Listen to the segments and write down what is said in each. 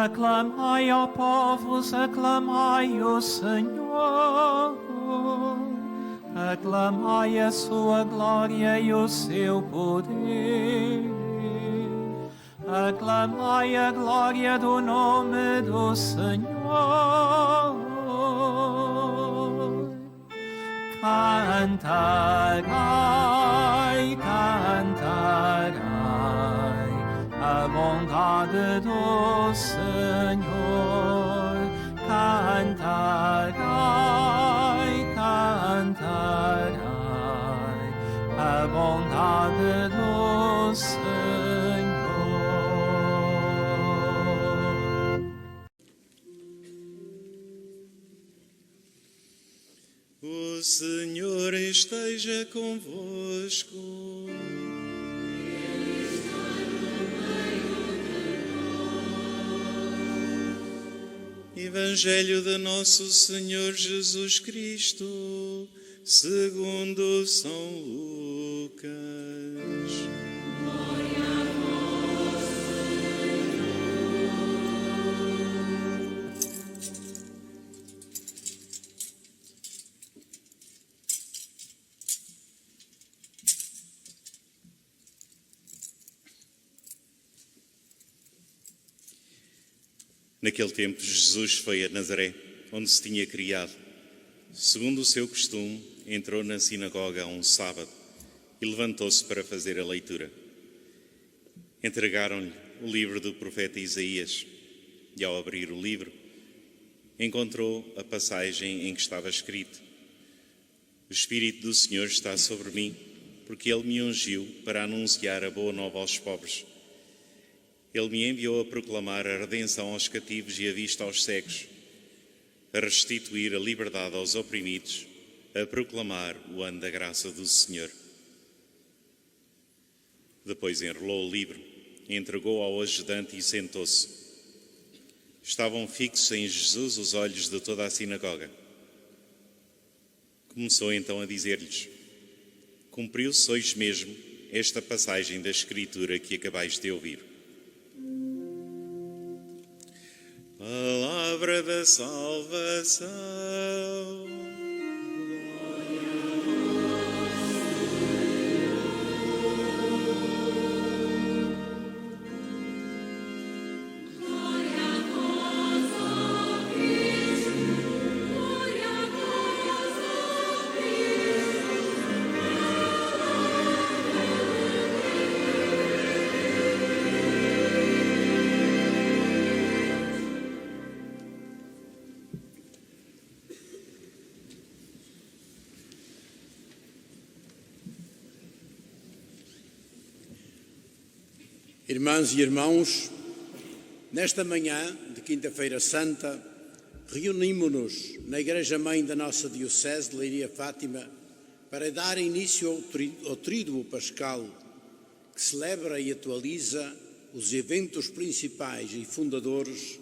Aclamai, ó povos, aclamai o Senhor. Aclamai a sua glória e o seu poder. Aclamai a glória do nome do Senhor. Cantarai, cantarai a bondade do Senhor. Cantarai, cantarai a bondade do Senhor. O Senhor esteja convosco. Evangelho de Nosso Senhor Jesus Cristo, segundo São Lucas. Naquele tempo, Jesus foi a Nazaré, onde se tinha criado. Segundo o seu costume, entrou na sinagoga um sábado e levantou-se para fazer a leitura. Entregaram-lhe o livro do profeta Isaías e, ao abrir o livro, encontrou a passagem em que estava escrito: O Espírito do Senhor está sobre mim, porque Ele me ungiu para anunciar a boa nova aos pobres. Ele me enviou a proclamar a redenção aos cativos e a vista aos cegos, a restituir a liberdade aos oprimidos, a proclamar o ano da graça do Senhor. Depois enrolou o livro, entregou ao ajudante e sentou-se. Estavam fixos em Jesus os olhos de toda a sinagoga. Começou então a dizer-lhes: Cumpriu-se hoje mesmo esta passagem da Escritura que acabais de ouvir. Palavra da salvação. Irmãs e irmãos, nesta manhã de Quinta-feira Santa, reunimos-nos na Igreja-Mãe da nossa Diocese de Leiria Fátima para dar início ao Tríduo Pascal, que celebra e atualiza os eventos principais e fundadores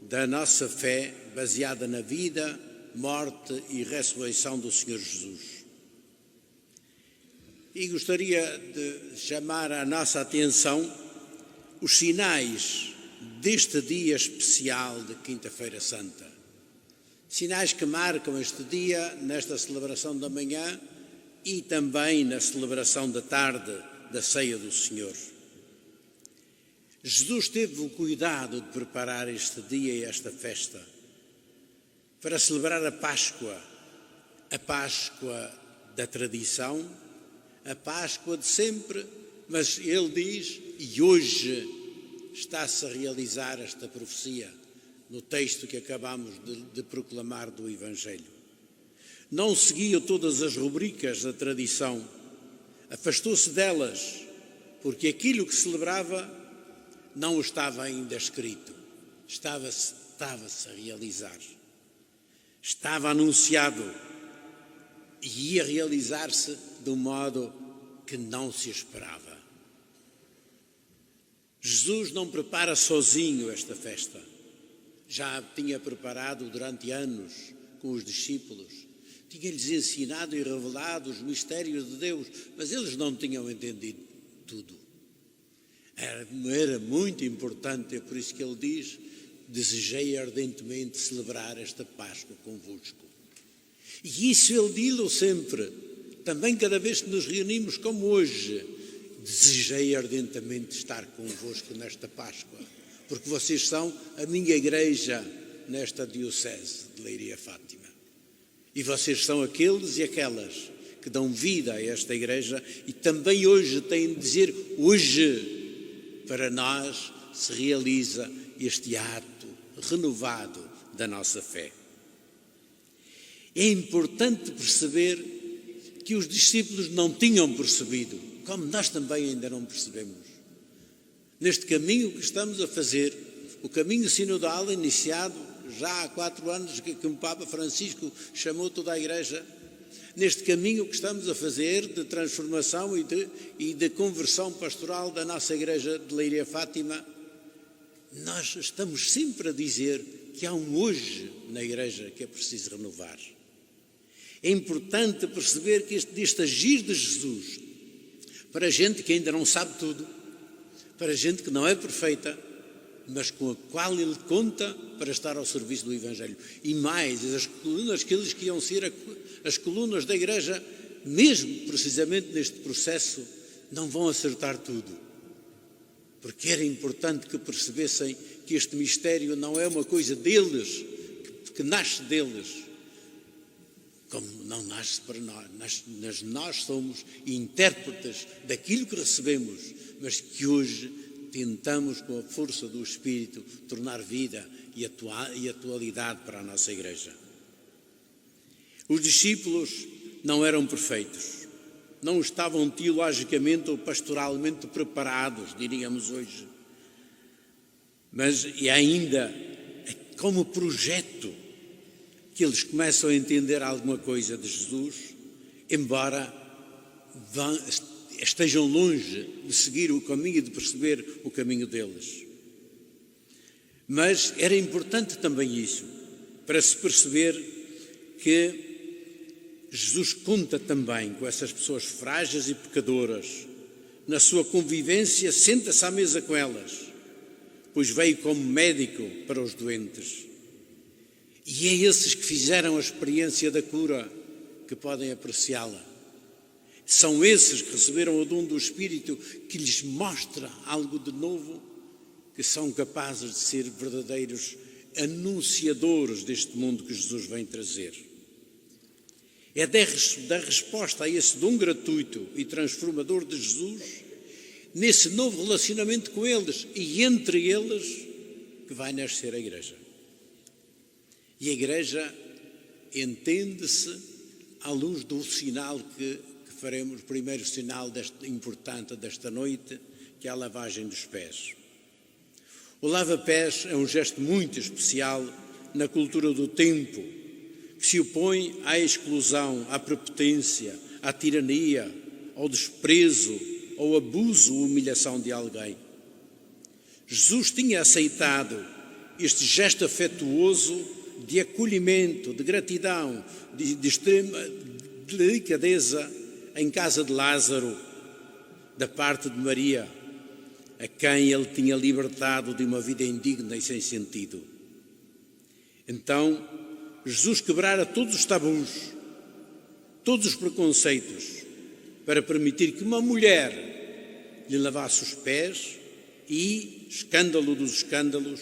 da nossa fé baseada na vida, morte e ressurreição do Senhor Jesus. E gostaria de chamar a nossa atenção os sinais deste dia especial de Quinta-feira Santa. Sinais que marcam este dia nesta celebração da manhã e também na celebração da tarde da Ceia do Senhor. Jesus teve o cuidado de preparar este dia e esta festa para celebrar a Páscoa da tradição, a Páscoa de sempre, mas ele diz, e hoje está-se a realizar esta profecia no texto que acabamos de proclamar do Evangelho. Não seguiu todas as rubricas da tradição, afastou-se delas, porque aquilo que celebrava não estava ainda escrito, estava-se a realizar. Estava anunciado e ia realizar-se de um modo que não se esperava. Jesus não prepara sozinho esta festa. Já a tinha preparado durante anos com os discípulos. Tinha-lhes ensinado e revelado os mistérios de Deus, mas eles não tinham entendido tudo. Era muito importante, é por isso que ele diz desejei ardentemente celebrar esta Páscoa convosco. E isso ele diz-o sempre, também cada vez que nos reunimos como hoje, desejei ardentemente estar convosco nesta Páscoa, porque vocês são a minha igreja nesta diocese de Leiria Fátima. E vocês são aqueles e aquelas que dão vida a esta igreja e também hoje têm de dizer, hoje, para nós se realiza este ato renovado da nossa fé. É importante perceber que os discípulos não tinham percebido, como nós também ainda não percebemos. Neste caminho que estamos a fazer, o caminho sinodal iniciado já há 4 anos que o Papa Francisco chamou toda a Igreja, neste caminho que estamos a fazer de transformação e de conversão pastoral da nossa Igreja de Leiria Fátima, nós estamos sempre a dizer que há um hoje na Igreja que é preciso renovar. É importante perceber que este agir de Jesus, para gente que ainda não sabe tudo, para gente que não é perfeita, mas com a qual ele conta para estar ao serviço do Evangelho. E mais, as colunas, aqueles que iam ser as colunas da Igreja, mesmo precisamente neste processo, não vão acertar tudo. Porque era importante que percebessem que este mistério não é uma coisa deles, que nasce deles, como não nasce para nós. Nós somos intérpretes daquilo que recebemos, mas que hoje tentamos, com a força do Espírito, tornar vida e atualidade para a nossa Igreja. Os discípulos não eram perfeitos, não estavam teologicamente ou pastoralmente preparados, diríamos hoje, mas e ainda como projeto que eles começam a entender alguma coisa de Jesus, embora estejam longe de seguir o caminho e de perceber o caminho deles. Mas era importante também isso, para se perceber que Jesus conta também com essas pessoas frágeis e pecadoras. Na sua convivência, senta-se à mesa com elas, pois veio como médico para os doentes. E é esses que fizeram a experiência da cura que podem apreciá-la. São esses que receberam o dom do Espírito que lhes mostra algo de novo, que são capazes de ser verdadeiros anunciadores deste mundo que Jesus vem trazer. É da resposta a esse dom gratuito e transformador de Jesus, nesse novo relacionamento com eles e entre eles, que vai nascer a Igreja. E a Igreja entende-se à luz do sinal que faremos, o primeiro sinal importante desta noite, que é a lavagem dos pés. O lava-pés é um gesto muito especial na cultura do tempo, que se opõe à exclusão, à prepotência, à tirania, ao desprezo, ao abuso ou humilhação de alguém. Jesus tinha aceitado este gesto afetuoso de acolhimento, de gratidão, de extrema delicadeza em casa de Lázaro, da parte de Maria, a quem ele tinha libertado de uma vida indigna e sem sentido. Então, Jesus quebrara todos os tabus, todos os preconceitos, para permitir que uma mulher lhe lavasse os pés e, escândalo dos escândalos,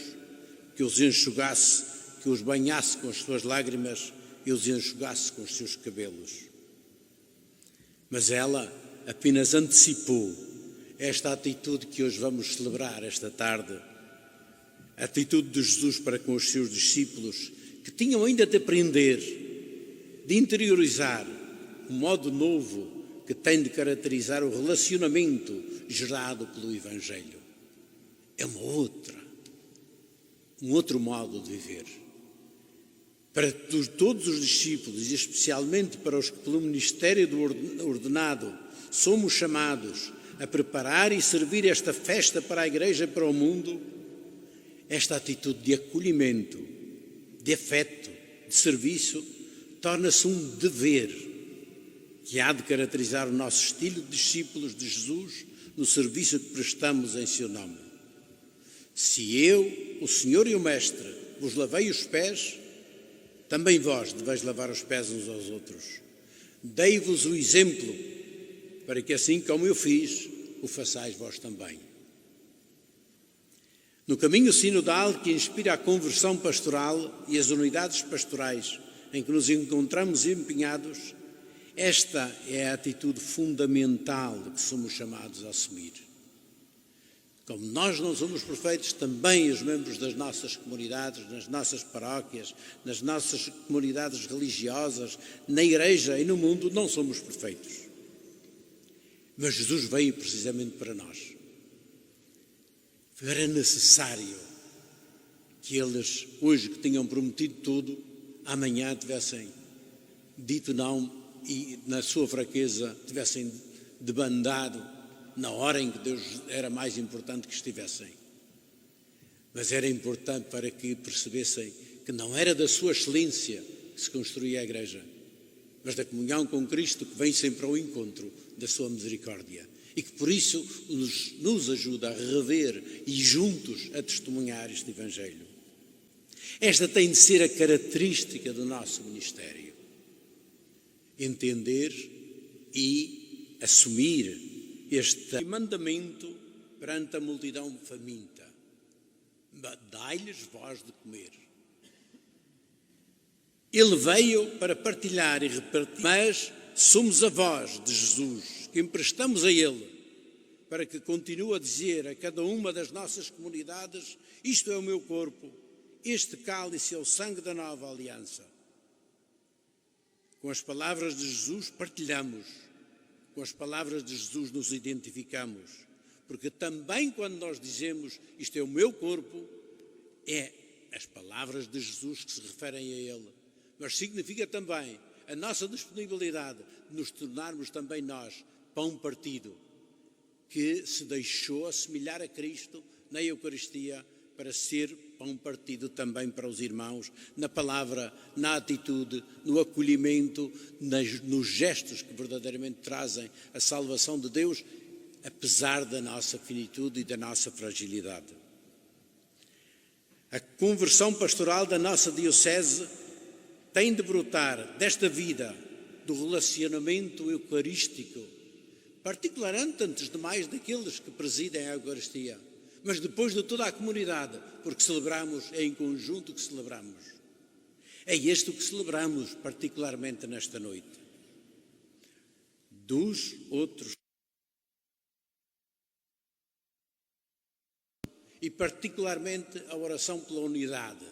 que os enxugasse, que os banhasse com as suas lágrimas e os enxugasse com os seus cabelos. Mas ela apenas antecipou esta atitude que hoje vamos celebrar esta tarde, a atitude de Jesus para com os seus discípulos, que tinham ainda de aprender, de interiorizar um modo novo que tem de caracterizar o relacionamento gerado pelo Evangelho. É um outro modo de viver. Para todos os discípulos, e especialmente para os que pelo ministério do ordenado somos chamados a preparar e servir esta festa para a Igreja e para o mundo, esta atitude de acolhimento, de afeto, de serviço, torna-se um dever que há de caracterizar o nosso estilo de discípulos de Jesus no serviço que prestamos em seu nome. Se eu o Senhor e o Mestre vos lavei os pés, também vós deveis lavar os pés uns aos outros. Dei-vos o exemplo, para que assim como eu fiz, o façais vós também. No caminho sinodal que inspira a conversão pastoral e as unidades pastorais em que nos encontramos empenhados, esta é a atitude fundamental que somos chamados a assumir. Como nós não somos perfeitos, também os membros das nossas comunidades, nas nossas paróquias, nas nossas comunidades religiosas, na igreja e no mundo, não somos perfeitos. Mas Jesus veio precisamente para nós. Era necessário que eles, hoje que tinham prometido tudo, amanhã tivessem dito não e na sua fraqueza tivessem debandado na hora em que Deus era mais importante que estivessem. Mas era importante para que percebessem que não era da sua excelência que se construía a igreja, mas da comunhão com Cristo que vem sempre ao encontro da sua misericórdia e que por isso nos ajuda a rever e juntos a testemunhar este Evangelho. Esta tem de ser a característica do nosso ministério. Entender e assumir este mandamento perante a multidão faminta. Dai-lhes voz de comer. Ele veio para partilhar e repartir, mas somos a voz de Jesus que emprestamos a Ele para que continue a dizer a cada uma das nossas comunidades: isto é o meu corpo, este cálice é o sangue da nova aliança. Com as palavras de Jesus partilhamos, com as palavras de Jesus nos identificamos, porque também quando nós dizemos isto é o meu corpo, é as palavras de Jesus que se referem a Ele, mas significa também a nossa disponibilidade de nos tornarmos também nós pão partido, que se deixou assemelhar a Cristo na Eucaristia para ser pão partido também para os irmãos, na palavra, na atitude, no acolhimento, nos gestos que verdadeiramente trazem a salvação de Deus, apesar da nossa finitude e da nossa fragilidade. A conversão pastoral da nossa diocese tem de brotar desta vida do relacionamento eucarístico, particularmente, antes de mais, daqueles que presidem a Eucaristia, mas depois de toda a comunidade, porque celebramos, é em conjunto que celebramos. É este o que celebramos particularmente nesta noite. Dos outros. E particularmente a oração pela unidade.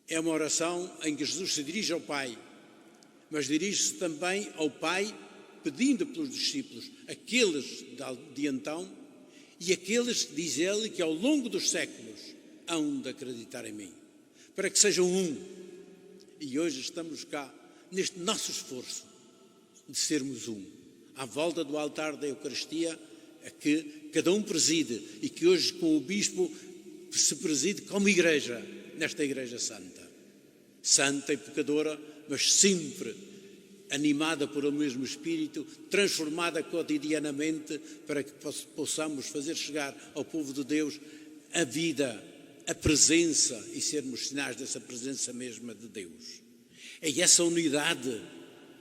É uma oração em que Jesus se dirige ao Pai, mas dirige-se também ao Pai pedindo pelos discípulos, aqueles de então e aqueles, diz ele, que ao longo dos séculos hão de acreditar em mim, para que sejam um. E hoje estamos cá, neste nosso esforço de sermos um, à volta do altar da Eucaristia, a que cada um preside e que hoje com o Bispo se preside como Igreja, nesta Igreja Santa. Santa e pecadora, mas sempre animada por o mesmo Espírito, transformada cotidianamente para que possamos fazer chegar ao povo de Deus a vida, a presença e sermos sinais dessa presença mesma de Deus. É essa unidade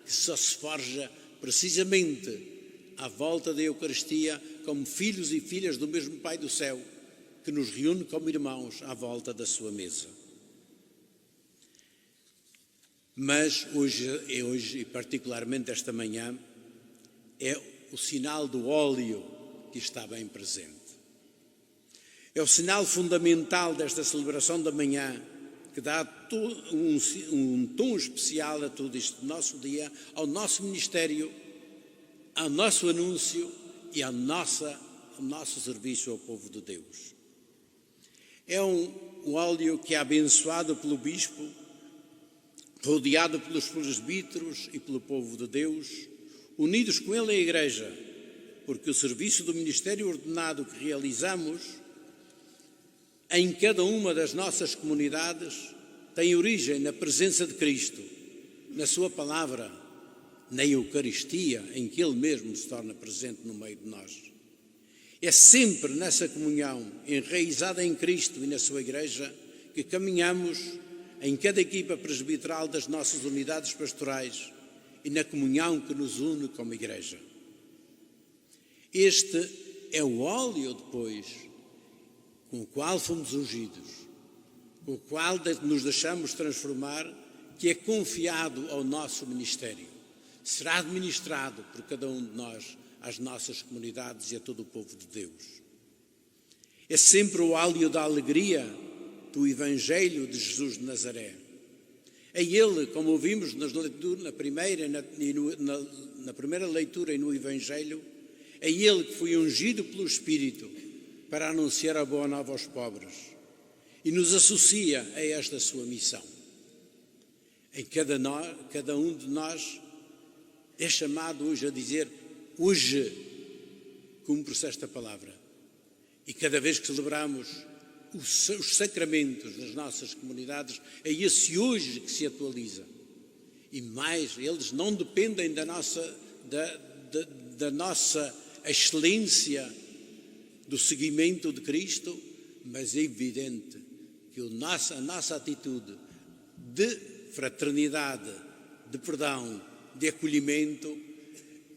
que só se forja precisamente à volta da Eucaristia como filhos e filhas do mesmo Pai do céu, que nos reúne como irmãos à volta da sua mesa. Mas hoje, e particularmente esta manhã, é o sinal do óleo que está bem presente. É o sinal fundamental desta celebração da manhã, que dá um tom especial a todo este nosso dia, ao nosso ministério, ao nosso anúncio e ao nosso serviço ao povo de Deus. É um óleo que é abençoado pelo Bispo, rodeado pelos presbíteros e pelo povo de Deus, unidos com ele a Igreja, porque o serviço do ministério ordenado que realizamos em cada uma das nossas comunidades tem origem na presença de Cristo, na sua palavra, na Eucaristia, em que Ele mesmo se torna presente no meio de nós. É sempre nessa comunhão, enraizada em Cristo e na sua Igreja, que caminhamos em cada equipa presbiteral das nossas unidades pastorais e na comunhão que nos une como Igreja. Este é o óleo, depois, com o qual fomos ungidos, com o qual nos deixamos transformar, que é confiado ao nosso ministério. Será administrado por cada um de nós, às nossas comunidades e a todo o povo de Deus. É sempre o óleo da alegria do Evangelho de Jesus de Nazaré. É Ele, como ouvimos na primeira leitura e no Evangelho, é Ele que foi ungido pelo Espírito para anunciar a boa nova aos pobres e nos associa a esta sua missão. Em cada um de nós é chamado hoje a dizer: hoje cumpre-se esta palavra. E cada vez que celebramos os sacramentos das nossas comunidades, é esse hoje que se atualiza. E mais, eles não dependem da nossa excelência, do seguimento de Cristo, mas é evidente que a nossa atitude de fraternidade, de perdão, de acolhimento,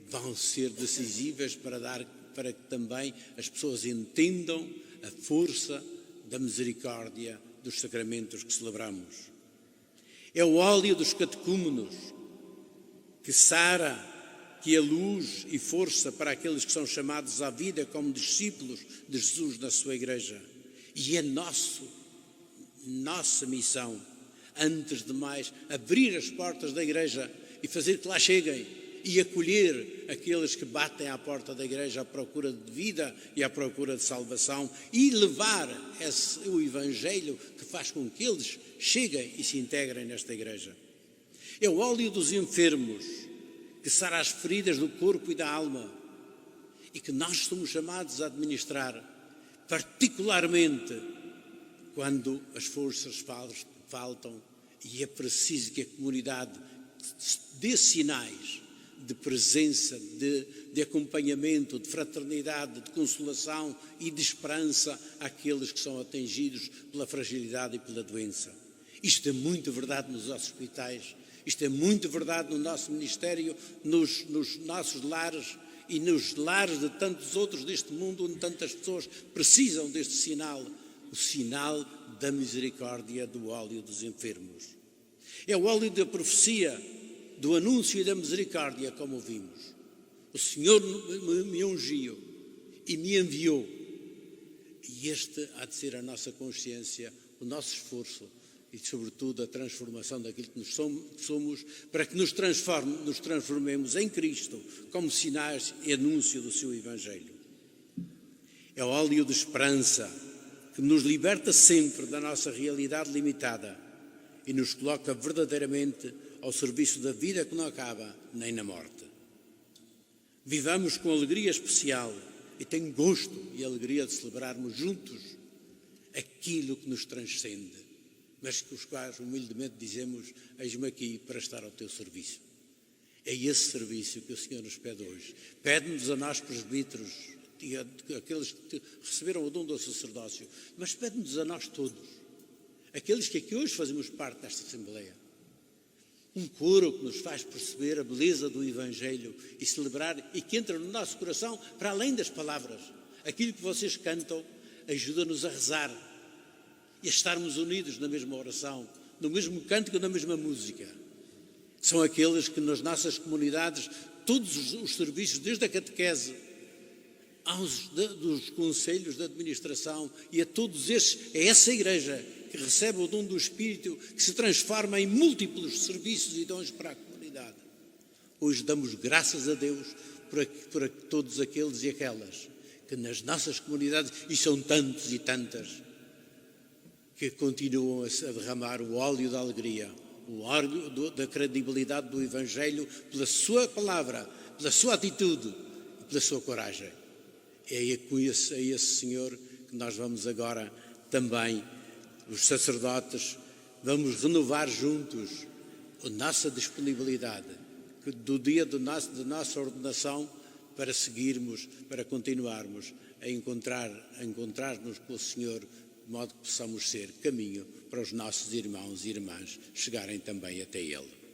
vão ser decisivas para que também as pessoas entendam a força da misericórdia dos sacramentos que celebramos. É o óleo dos catecúmenos que sara, que é luz e força para aqueles que são chamados à vida como discípulos de Jesus na sua Igreja. E é nossa missão, antes de mais, abrir as portas da Igreja e fazer que lá cheguem e acolher aqueles que batem à porta da Igreja à procura de vida e à procura de salvação e levar o Evangelho que faz com que eles cheguem e se integrem nesta Igreja. É o óleo dos enfermos que sara as feridas do corpo e da alma e que nós somos chamados a administrar, particularmente quando as forças faltam e é preciso que a comunidade dê sinais de presença, de acompanhamento, de fraternidade, de consolação e de esperança àqueles que são atingidos pela fragilidade e pela doença. Isto é muito verdade nos hospitais, isto é muito verdade no nosso ministério, nos nossos lares e nos lares de tantos outros deste mundo, onde tantas pessoas precisam deste sinal, o sinal da misericórdia do óleo dos enfermos. É o óleo da profecia, do anúncio e da misericórdia, como ouvimos. O Senhor me ungiu e me enviou. E este há de ser a nossa consciência, o nosso esforço e, sobretudo, a transformação daquilo que somos, para que nos transformemos em Cristo como sinais e anúncio do seu Evangelho. É o óleo de esperança que nos liberta sempre da nossa realidade limitada e nos coloca verdadeiramente ao serviço da vida que não acaba nem na morte. Vivamos com alegria especial e tenho gosto e alegria de celebrarmos juntos aquilo que nos transcende, mas que os quais humildemente dizemos: eis-me aqui para estar ao teu serviço. É esse serviço que o Senhor nos pede hoje. Pede-nos a nós presbíteros, aqueles que receberam o dom do sacerdócio, mas pede-nos a nós todos, aqueles que aqui hoje fazemos parte desta Assembleia, um coro que nos faz perceber a beleza do Evangelho e celebrar, e que entra no nosso coração para além das palavras. Aquilo que vocês cantam ajuda-nos a rezar e a estarmos unidos na mesma oração, no mesmo cântico, na mesma música. São aqueles que nas nossas comunidades, todos os serviços, desde a catequese dos conselhos de administração e a todos estes, é essa Igreja que recebe o dom do Espírito, que se transforma em múltiplos serviços e dons para a comunidade. Hoje damos graças a Deus por todos aqueles e aquelas que nas nossas comunidades, e são tantos e tantas, que continuam a derramar o óleo da alegria, o óleo da credibilidade do Evangelho, pela sua palavra, pela sua atitude e pela sua coragem. É a esse Senhor que nós vamos agora também, os sacerdotes, vamos renovar juntos a nossa disponibilidade do dia da nossa ordenação para seguirmos, para continuarmos a encontrar-nos com o Senhor, de modo que possamos ser caminho para os nossos irmãos e irmãs chegarem também até Ele.